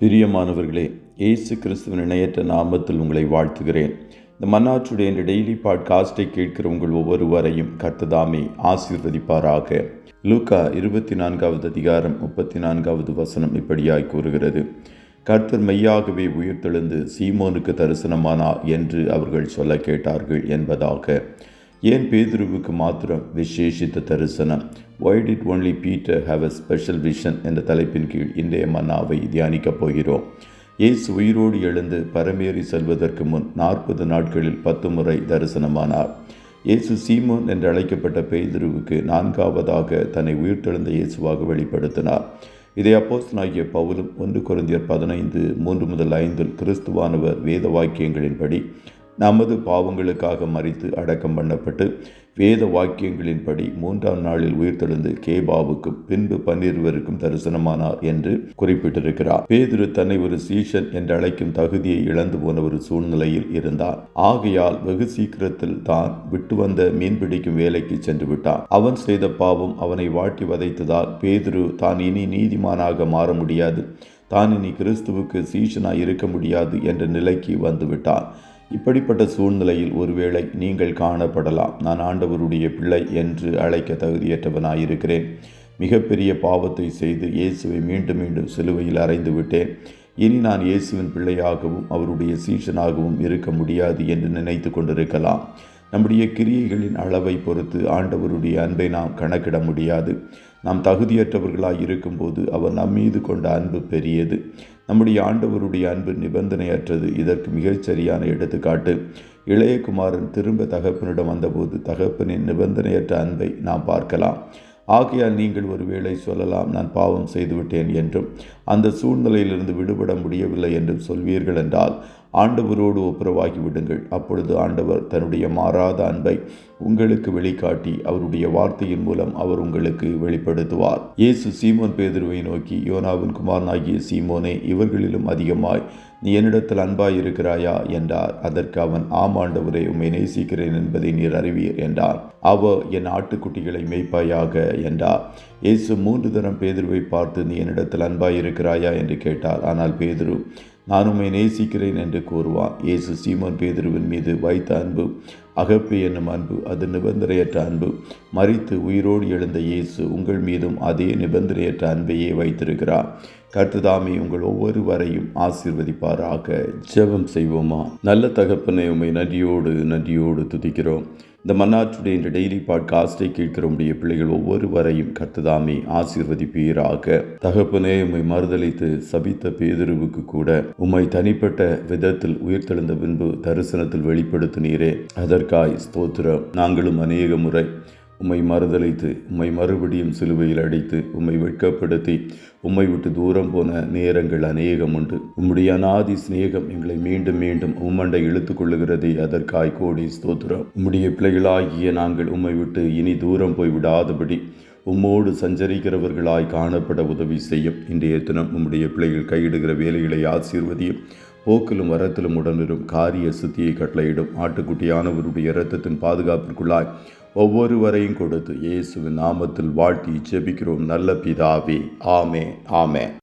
பிரியமானவர்களே, இயேசு கிறிஸ்துவின் இணையற்ற நாமத்தில் உங்களை வாழ்த்துகிறேன். இந்த மன்னாச்சுடைய இந்த டெய்லி பாட்காஸ்டை கேட்கிற உங்கள் ஒவ்வொருவரையும் கர்த்தர் ஆசீர்வதிப்பாராக. லூக்கா 24வது அதிகாரம் 34வது வசனம் இப்படியாய் கூறுகிறது: கர்த்தர் மெய்யாகவே உயிர்த்தெழுந்து சீமோனுக்கு தரிசனமானார் என்று அவர்கள் சொல்ல கேட்டார்கள் என்பதாக. ஏன் பேதுருவுக்கு மாத்திரம் விசேஷித்த தரிசனம்? Why did only Peter have a special vision என்ற தலைப்பின் கீழ் இன்றைய மன்னாவை தியானிக்கப் போகிறோம். இயேசு உயிரோடு எழுந்து பரமேறி செல்வதற்கு முன் 40 நாட்களில் 10 முறை தரிசனமானார். இயேசு சீமோன் என்று அழைக்கப்பட்ட பேதுருவுக்கு 4வதாக தன்னை உயிர்த்தெழுந்த இயேசுவாக வெளிப்படுத்தினார். இதை அப்போஸ்தலனாகிய பவுலும் 1 கொரிந்தியர் 15:3-5 கிறிஸ்துவானவர் வேத வாக்கியங்களின்படி நமது பாவங்களுக்காக மரித்து அடக்கம் பண்ணப்பட்டு வேத வாக்கியங்களின்படி 3ஆம் நாளில் உயிர்த்தெழுந்து கேபாவுக்கும் பின்பு 12 தரிசனமானார் என்று குறிப்பிட்டிருக்கிறார். பேதுரு தன்னை ஒரு சீஷன் என்று அழைக்கும் தகுதியை இழந்து போன ஒரு சூழ்நிலையில் இருந்தார். ஆகையால் வெகு சீக்கிரத்தில் தான் விட்டு வந்த மீன்பிடிக்கும் வேலைக்கு சென்று விட்டான். அவன் செய்த பாவம் அவனை வாட்டி வதைத்ததால் பேதுரு தான் இனி நீதிமானாக மாற முடியாது, தான் இனி கிறிஸ்துவுக்கு சீஷனாய் இருக்க முடியாது என்ற நிலைக்கு வந்து விட்டான். இப்படிப்பட்ட சூழ்நிலையில் ஒருவேளை நீங்கள் காணப்படலாம். நான் ஆண்டவருடைய பிள்ளை என்று அழைக்க தகுதியற்றவனாயிருக்கிறேன், மிகப்பெரிய பாவத்தை செய்து இயேசுவை மீண்டும் மீண்டும் சிலுவையில் அறைந்து விட்டேன், இனி நான் இயேசுவின் பிள்ளையாகவும் அவருடைய சீஷனாகவும் இருக்க முடியாது என்று நினைத்து கொண்டிருக்கலாம். நம்முடைய கிரியைகளின் அளவை பொறுத்து ஆண்டவருடைய அன்பை நாம் கணக்கிட முடியாது. நாம் தகுதியற்றவர்களாய் இருக்கும்போது அவர் நம்மீது கொண்ட அன்பு பெரியது. நம்முடைய ஆண்டவருடைய அன்பு நிபந்தனையற்றது. இதற்கு மிகச்சரியான எடுத்துக்காட்டு இளையகுமாரன் திரும்ப தகப்பனிடம் வந்தபோது தகப்பனின் நிபந்தனையற்ற அன்பை நாம் பார்க்கலாம். ஆகையால் நீங்கள் ஒருவேளை சொல்லலாம், நான் பாவம் செய்துவிட்டேன் என்றும் அந்த சூழ்நிலையிலிருந்து விடுபட முடியவில்லை என்றும் சொல்வீர்கள் என்றால் ஆண்டவரோடு ஒப்புரவாகி விடுங்கள். அப்பொழுது ஆண்டவர் தன்னுடைய மாறாத அன்பை உங்களுக்கு வெளிக்காட்டி அவருடைய வார்த்தையின் மூலம் அவர் உங்களுக்கு வெளிப்படுத்துவார். இயேசு சீமோன் பேதுருவை நோக்கி, யோனாவின் குமாரனாகிய சீமோனே, இவர்களிலும் அதிகமாய் நீ என்னிடத்தில் அன்பாய் இருக்கிறாயா என்றார். அதற்கு அவன், ஆம் ஆண்டவரே, உம்மை நேசிக்கிறேன் என்பதை நீர் அறிவீர் என்றார். அவர், என் ஆட்டுக்குட்டிகளை மேய்ப்பாயாக என்றார். இயேசு 3 தரம் பேதுருவை பார்த்து, நீ என்னிடத்தில் அன்பாய் இருக்கிறாயா என்று கேட்டார். ஆனால் பேதுரு, நான் உம்மை நேசிக்கிறேன் என்று கூறுவான். இயேசு சீமோன் பேதுருவின் மீது வைத்த அன்பு அகப்பே என்னும் அன்பு. அது நிபந்தனையற்ற அன்பு. மரித்து உயிரோடு எழுந்த இயேசு உங்கள் மீதும் அதே நிபந்தனையற்ற அன்பையே வைத்திருக்கிறார். கர்த்தர் உங்கள் ஒவ்வொருவரையும் ஆசீர்வதிப்பாராக. ஜெபம் செய்வோமா? நல்ல தகப்பனே, உம்மை நன்றியோடு துதிக்கிறோம். இந்த மன்னாச்சுடைய இந்த டெய்லி பாட்காஸ்டை கேட்கிற உடைய பிள்ளைகள் ஒவ்வொருவரையும் கர்த்தர் ஆசீர்வதிப்பீராக. தகப்பனே, உம்மை மறுதலித்து சபித்த பேதுருவுக்கு கூட உம்மை தனிப்பட்ட விதத்தில் உயிர்த்தெழுந்த பின்பு தரிசனத்தில் வெளிப்படுத்தினீரே, அதற்காய் ஸ்தோத்திரம். நாங்களும் அநேக முறை உம்மை மறுதலித்து உம்மை மறுபடியும் சிலுவையில் அடித்து உம்மை வெட்கப்படுத்தி உம்மை விட்டு தூரம் போன நேரங்கள் அநேகம் உண்டு. உம்முடைய அநாதி சிநேகம் எங்களை மீண்டும் மீண்டும் உம்மண்டை இழுத்து கொள்ளுகிறதே, அதற்காய் கோடி ஸ்தோத்திரம். உம்முடைய பிள்ளைகளாகிய நாங்கள் உம்மை விட்டு இனி தூரம் போய் விடாதபடி உம்மோடு சஞ்சரிக்கிறவர்களாய் காணப்பட உதவி செய்யும். இன்றைய தினம் உம்முடைய பிள்ளைகள் கையிடுகிற வேலைகளை ஆசீர்வதியும். போக்கிலும் வரத்திலும் உடனிரும் காரிய சுத்தியை கட்டளையிடும். ஆட்டுக்குட்டியானவருடைய இரத்தத்தின் பாதுகாப்பிற்குள்ளாய் ஒவ்வொருவரையும் கொடுத்து இயேசுவின் நாமத்தில் வாழ்த்தி ஜெபிக்கிறோம் நல்ல பிதாவே. ஆமென்.